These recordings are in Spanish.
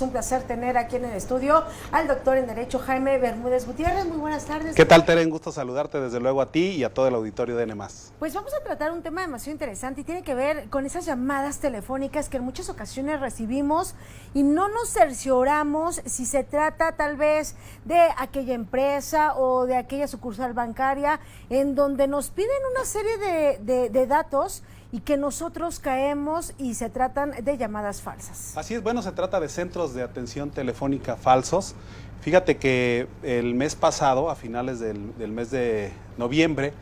Es un placer tener aquí en el estudio al doctor en Derecho Jaime Bermúdez Gutiérrez. Muy buenas tardes. ¿Qué tal, Tere? Un gusto saludarte desde luego a ti y a todo el auditorio de N+. Pues vamos a tratar un tema demasiado interesante y tiene que ver con esas llamadas telefónicas que en muchas ocasiones recibimos y no nos cercioramos si se trata tal vez de aquella empresa o de aquella sucursal bancaria en donde nos piden una serie de datos y que nosotros caemos y se tratan de llamadas falsas. Así es, bueno, se trata de centros de atención telefónica falsos. Fíjate que el mes pasado, a finales del mes de noviembre,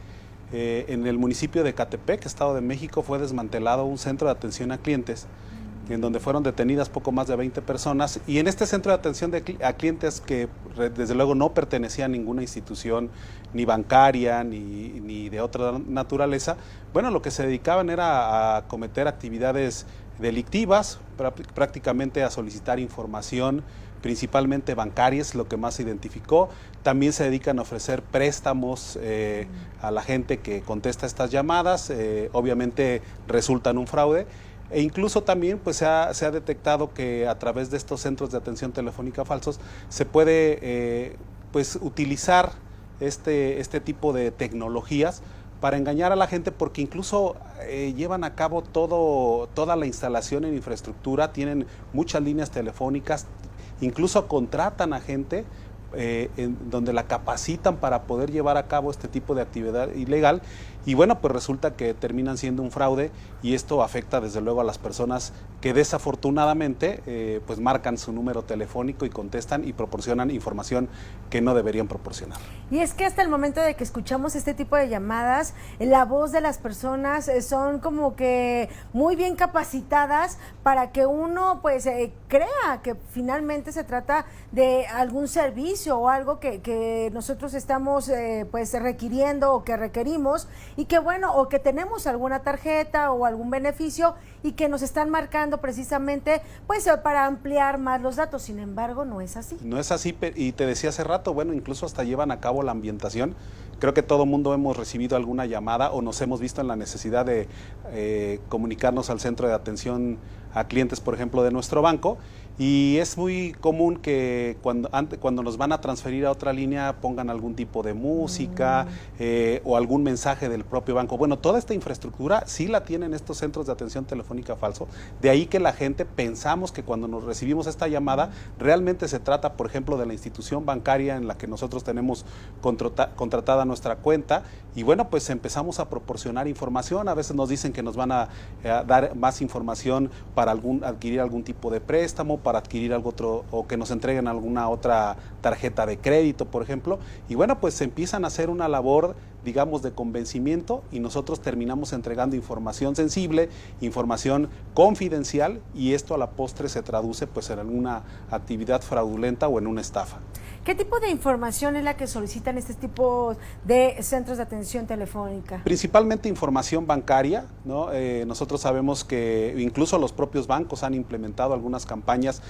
en el municipio de Ecatepec, Estado de México, fue desmantelado un centro de atención a clientes, en donde fueron detenidas poco más de 20 personas, y en este centro de atención a clientes que desde luego no pertenecía a ninguna institución ni bancaria ni de otra naturaleza, bueno, lo que se dedicaban era a cometer actividades delictivas, prácticamente a solicitar información, principalmente bancarias, lo que más se identificó. También se dedican a ofrecer préstamos a la gente que contesta estas llamadas, obviamente resultan un fraude. E incluso también pues se ha detectado que a través de estos centros de atención telefónica falsos se puede pues utilizar este tipo de tecnologías para engañar a la gente, porque incluso llevan a cabo toda la instalación en infraestructura, tienen muchas líneas telefónicas, incluso contratan a gente en donde la capacitan para poder llevar a cabo este tipo de actividad ilegal, y bueno, pues resulta que terminan siendo un fraude, y esto afecta desde luego a las personas que desafortunadamente pues marcan su número telefónico y contestan y proporcionan información que no deberían proporcionar. Y es que hasta el momento de que escuchamos este tipo de llamadas, la voz de las personas son como que muy bien capacitadas para que uno pues crea que finalmente se trata de algún servicio o algo que nosotros estamos pues requiriendo o que requerimos, y que bueno, o que tenemos alguna tarjeta o algún beneficio y que nos están marcando precisamente pues para ampliar más los datos. Sin embargo, no es así. No es así, y te decía hace rato, bueno, incluso hasta llevan a cabo la ambientación. Creo que todo mundo hemos recibido alguna llamada o nos hemos visto en la necesidad de comunicarnos al centro de atención a clientes, por ejemplo, de nuestro banco, y es muy común que cuando nos van a transferir a otra línea pongan algún tipo de música o algún mensaje del propio banco. Bueno, toda esta infraestructura sí la tienen estos centros de atención telefónica falso, de ahí que la gente pensamos que cuando nos recibimos esta llamada realmente se trata, por ejemplo, de la institución bancaria en la que nosotros tenemos contratada nuestra cuenta, y bueno, pues empezamos a proporcionar información. A veces nos dicen que nos van a dar más información para adquirir algún tipo de préstamo, para adquirir algo otro, o que nos entreguen alguna otra tarjeta de crédito, por ejemplo, y bueno, pues empiezan a hacer una labor, digamos, de convencimiento, y nosotros terminamos entregando información sensible, información confidencial, y esto a la postre se traduce pues en alguna actividad fraudulenta o en una estafa. ¿Qué tipo de información es la que solicitan este tipo de centros de atención telefónica? Principalmente información bancaria, ¿no? Nosotros sabemos que incluso los propios bancos han implementado algunas campañas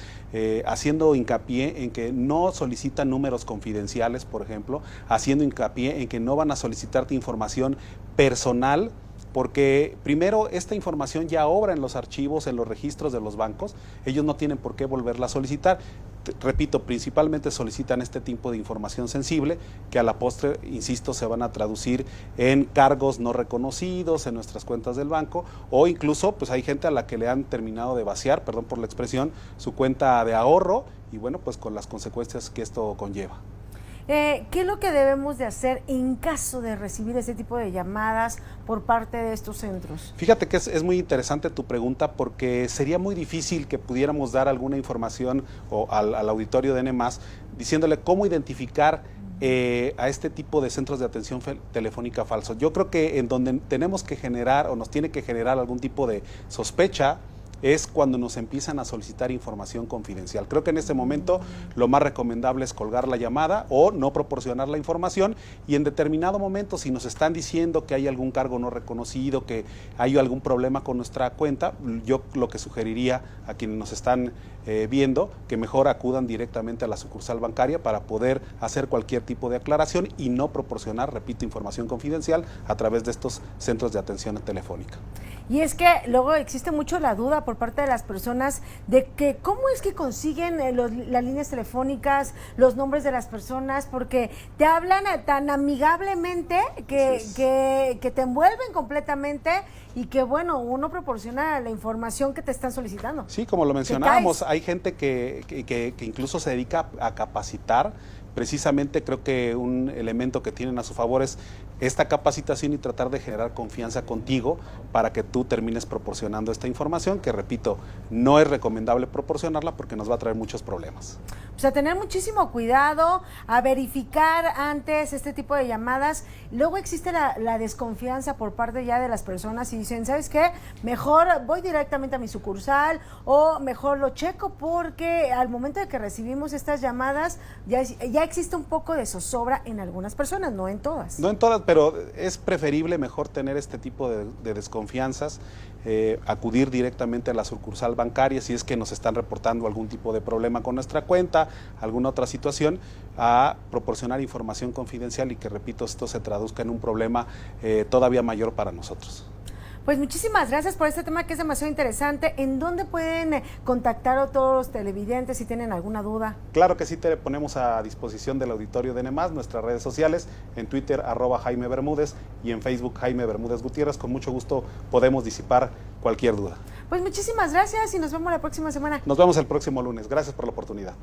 haciendo hincapié en que no solicitan números confidenciales, por ejemplo, haciendo hincapié en que no van a solicitarte información personal, porque primero esta información ya obra en los archivos, en los registros de los bancos, ellos no tienen por qué volverla a solicitar. Repito, principalmente solicitan este tipo de información sensible que a la postre, insisto, se van a traducir en cargos no reconocidos en nuestras cuentas del banco, o incluso pues hay gente a la que le han terminado de vaciar, perdón por la expresión, su cuenta de ahorro, y bueno, pues con las consecuencias que esto conlleva. ¿Qué es lo que debemos de hacer en caso de recibir ese tipo de llamadas por parte de estos centros? Fíjate que es muy interesante tu pregunta, porque sería muy difícil que pudiéramos dar alguna información al auditorio de N+, diciéndole cómo identificar a este tipo de centros de atención telefónica falsos. Yo creo que en donde tenemos que generar o nos tiene que generar algún tipo de sospecha es cuando nos empiezan a solicitar información confidencial. Creo que en este momento lo más recomendable es colgar la llamada o no proporcionar la información, y en determinado momento, si nos están diciendo que hay algún cargo no reconocido, que hay algún problema con nuestra cuenta, yo lo que sugeriría a quienes nos están viendo, que mejor acudan directamente a la sucursal bancaria para poder hacer cualquier tipo de aclaración y no proporcionar, repito, información confidencial a través de estos centros de atención telefónica. Y es que luego existe mucho la duda por parte de las personas de que cómo es que consiguen las líneas telefónicas, los nombres de las personas, porque te hablan tan amigablemente que te envuelven completamente y que, bueno, uno proporciona la información que te están solicitando. Sí, como lo mencionábamos, hay gente que incluso se dedica a capacitar. Precisamente creo que un elemento que tienen a su favor es esta capacitación y tratar de generar confianza contigo para que tú termines proporcionando esta información, que repito, no es recomendable proporcionarla porque nos va a traer muchos problemas. O sea, tener muchísimo cuidado, a verificar antes este tipo de llamadas. Luego existe la desconfianza por parte ya de las personas y dicen, ¿sabes qué? Mejor voy directamente a mi sucursal o mejor lo checo porque al momento de que recibimos estas llamadas ya existe un poco de zozobra en algunas personas, no en todas. No en todas, pero es preferible mejor tener este tipo de desconfianzas, acudir directamente a la sucursal bancaria si es que nos están reportando algún tipo de problema con nuestra cuenta, alguna otra situación, a proporcionar información confidencial y que, repito, esto se traduzca en un problema todavía mayor para nosotros. Pues muchísimas gracias por este tema que es demasiado interesante. ¿En dónde pueden contactar a todos los televidentes si tienen alguna duda? Claro que sí, te ponemos a disposición del auditorio de NEMAS, nuestras redes sociales, en Twitter @Jaime Bermúdez y en Facebook Jaime Bermúdez Gutiérrez. Con mucho gusto podemos disipar cualquier duda. Pues muchísimas gracias y nos vemos la próxima semana. Nos vemos el próximo lunes. Gracias por la oportunidad.